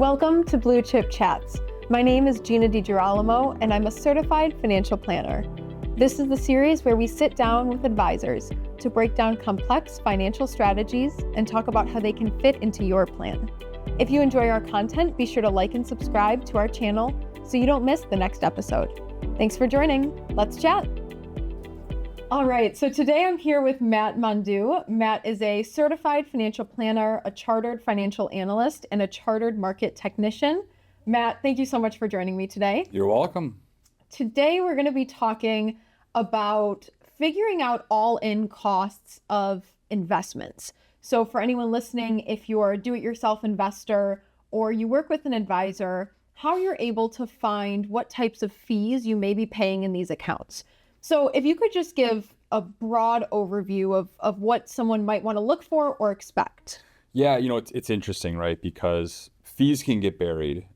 Welcome to Blue Chip Chats. My name is Gina DiGirolamo, and I'm a certified financial planner. This is the series where we sit down with advisors to break down complex financial strategies and talk about how they can fit into your plan. If you enjoy our content, be sure to like and subscribe to our channel so you don't miss the next episode. Thanks for joining. Let's chat. All right, so today I'm here with Matt Mondoux. Matt is a certified financial planner, a chartered financial analyst, and a chartered market technician. Matt, thank you so much for joining me today. You're welcome. Today we're going to be talking about figuring out all-in costs of investments. So for anyone listening, if you're a do-it-yourself investor or you work with an advisor, how you're able to find what types of fees you may be paying in these accounts. So if you could just give a broad overview of what someone might want to look for or expect. Yeah, it's interesting, right? Because fees can get buried,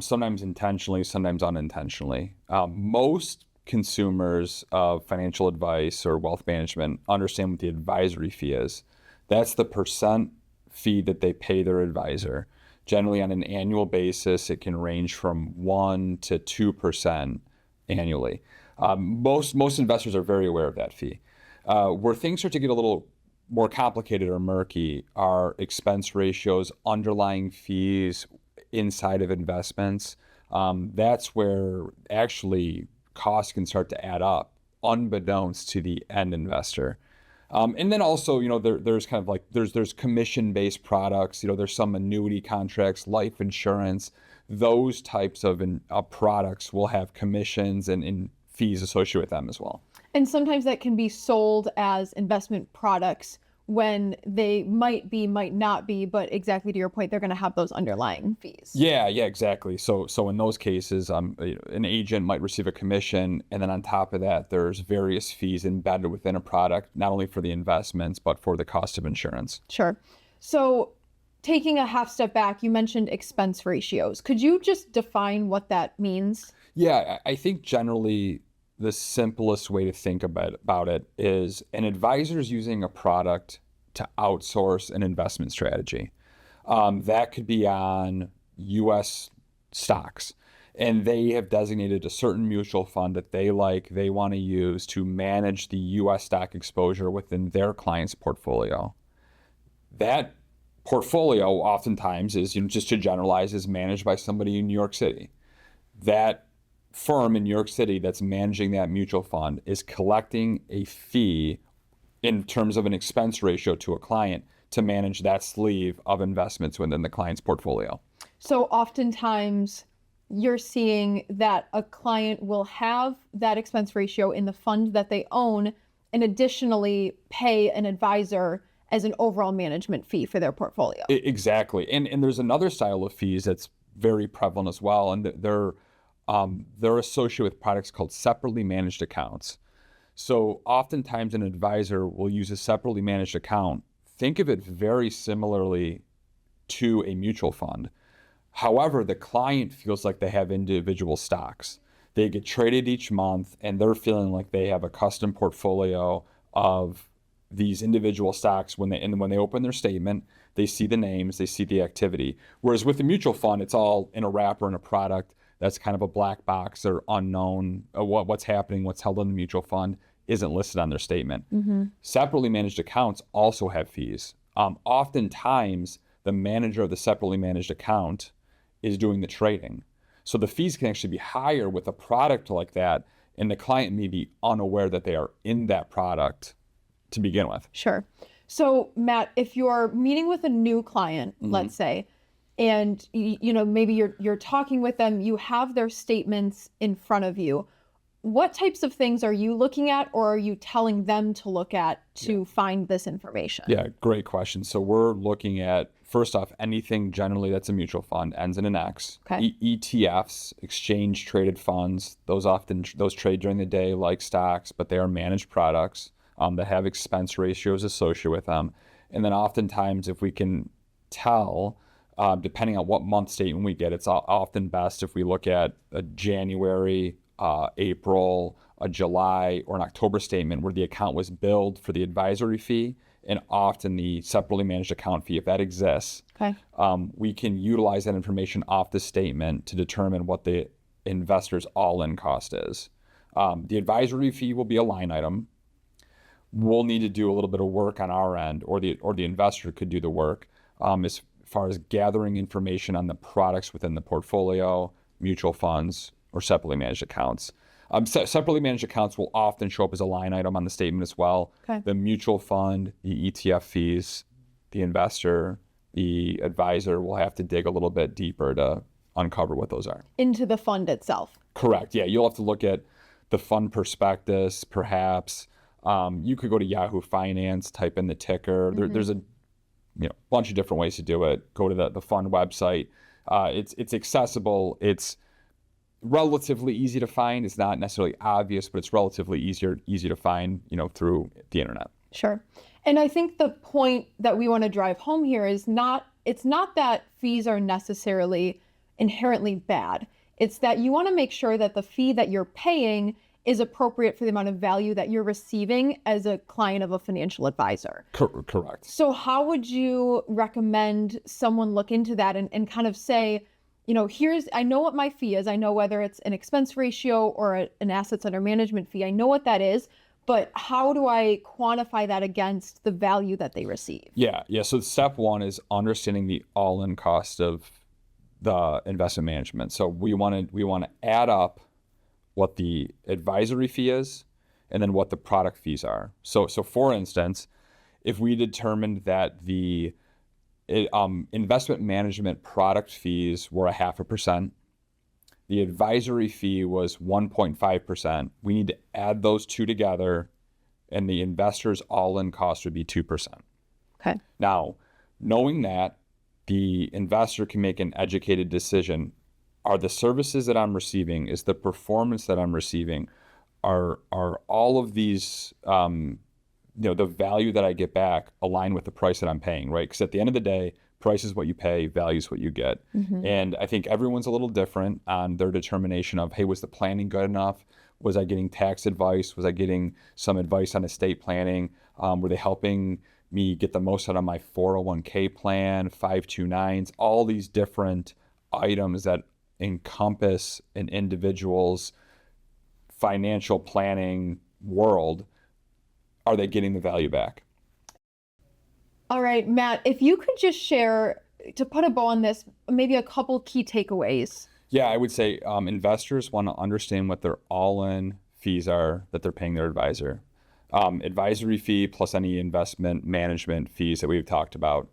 sometimes intentionally, sometimes unintentionally. Most consumers of financial advice or wealth management understand what the advisory fee is. That's the percent fee that they pay their advisor. Generally on an annual basis, it can range from 1 to 2% annually. Most investors are very aware of that fee. Where things start to get a little more complicated or murky are expense ratios, underlying fees inside of investments. That's where actually costs can start to add up, unbeknownst to the end investor. And then also, there's kind of like there's commission-based products. There's some annuity contracts, life insurance. Those types of products will have commissions and fees associated with them as well. And sometimes that can be sold as investment products when they might not be, but exactly to your point, they're going to have those underlying fees. Yeah, exactly. So in those cases, an agent might receive a commission, and then on top of that, there's various fees embedded within a product, not only for the investments, but for the cost of insurance. Sure. So taking a half step back, you mentioned expense ratios. Could you just define what that means? Yeah, I think generally the simplest way to think about it is an advisor is using a product to outsource an investment strategy. That could be on U.S. stocks, and they have designated a certain mutual fund that they want to use to manage the U.S. stock exposure within their client's portfolio. That portfolio oftentimes is, just to generalize, is managed by somebody in New York City. That firm in New York City that's managing that mutual fund is collecting a fee in terms of an expense ratio to a client to manage that sleeve of investments within the client's portfolio. So oftentimes you're seeing that a client will have that expense ratio in the fund that they own and additionally pay an advisor as an overall management fee for their portfolio. Exactly. And there's another style of fees that's very prevalent as well, and they're associated with products called separately managed accounts. So oftentimes an advisor will use a separately managed account. Think of it very similarly to a mutual fund. However, the client feels like they have individual stocks. They get traded each month, and they're feeling like they have a custom portfolio of these individual stocks. When they open their statement, they see the names, they see the activity. Whereas with the mutual fund, it's all in a wrapper in a product that's kind of a black box or unknown. What's happening, what's held in the mutual fund isn't listed on their statement. Mm-hmm. Separately managed accounts also have fees. Oftentimes, the manager of the separately managed account is doing the trading. So the fees can actually be higher with a product like that, and the client may be unaware that they are in that product to begin with. Sure. So Matt, if you're meeting with a new client, mm-hmm. let's say, and maybe you're talking with them, you have their statements in front of you. What types of things are you looking at, or are you telling them to look at to find this information? Yeah, great question. So we're looking at, first off, anything generally that's a mutual fund, ends in an X. Okay. ETFs, exchange traded funds, those trade during the day like stocks, but they are managed products that have expense ratios associated with them. And then oftentimes, if we can tell, depending on what month statement we get, it's often best if we look at a January, April, a July, or an October statement where the account was billed for the advisory fee and often the separately managed account fee, if that exists, Okay. we can utilize that information off the statement to determine what the investor's all-in cost is. The advisory fee will be a line item. We'll need to do a little bit of work on our end, or the investor could do the work as far as gathering information on the products within the portfolio, mutual funds, or separately managed accounts. Separately managed accounts will often show up as a line item on the statement as well. Okay. The mutual fund, the ETF fees, the investor, the advisor will have to dig a little bit deeper to uncover what those are. Into the fund itself. Correct. Yeah, you'll have to look at the fund prospectus, perhaps. You could go to Yahoo Finance, type in the ticker. There's a bunch of different ways to do it. Go to the fund website. It's accessible. It's relatively easy to find. It's not necessarily obvious, but it's relatively easy to find, through the internet. Sure. And I think the point that we want to drive home here is it's not that fees are necessarily inherently bad. It's that you want to make sure that the fee that you're paying is appropriate for the amount of value that you're receiving as a client of a financial advisor. Correct. So how would you recommend someone look into that and kind of say, I know what my fee is. I know whether it's an expense ratio or an assets under management fee. I know what that is, but how do I quantify that against the value that they receive? Yeah. So step one is understanding the all-in cost of the investment management. So we want to add up what the advisory fee is and then what the product fees are. So for instance, if we determined that the investment management product fees were 0.5%, the advisory fee was 1.5%, we need to add those two together, and the investor's all-in cost would be 2%. Okay. Now, knowing that, the investor can make an educated decision. Are the services that I'm receiving, is the performance that I'm receiving, are all of these, the value that I get back aligned with the price that I'm paying, right? Because at the end of the day, price is what you pay, value is what you get. Mm-hmm. And I think everyone's a little different on their determination of, hey, was the planning good enough? Was I getting tax advice? Was I getting some advice on estate planning? Were they helping me get the most out of my 401k plan, 529s, all these different items that encompass an individual's financial planning world? Are they getting the value back? All right, Matt, if you could just share, to put a bow on this, maybe a couple key takeaways. Yeah, I would say investors want to understand what their all-in fees are that they're paying their advisor. Advisory fee plus any investment management fees that we've talked about.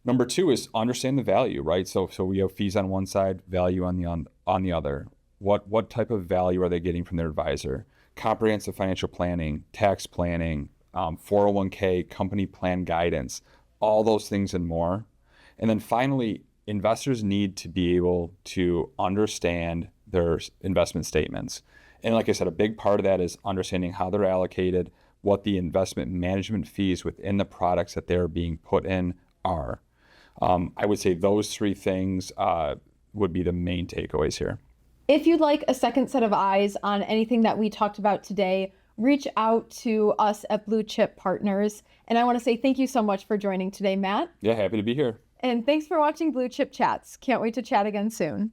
Number two is understand the value, right? So we have fees on one side, value on the other. What type of value are they getting from their advisor? Comprehensive financial planning, tax planning, 401k, company plan guidance, all those things and more. And then finally, investors need to be able to understand their investment statements. And like I said, a big part of that is understanding how they're allocated, what the investment management fees within the products that they're being put in are. I would say those three things would be the main takeaways here. If you'd like a second set of eyes on anything that we talked about today, reach out to us at Blue Chip Partners. And I want to say thank you so much for joining today, Matt. Yeah, happy to be here. And thanks for watching Blue Chip Chats. Can't wait to chat again soon.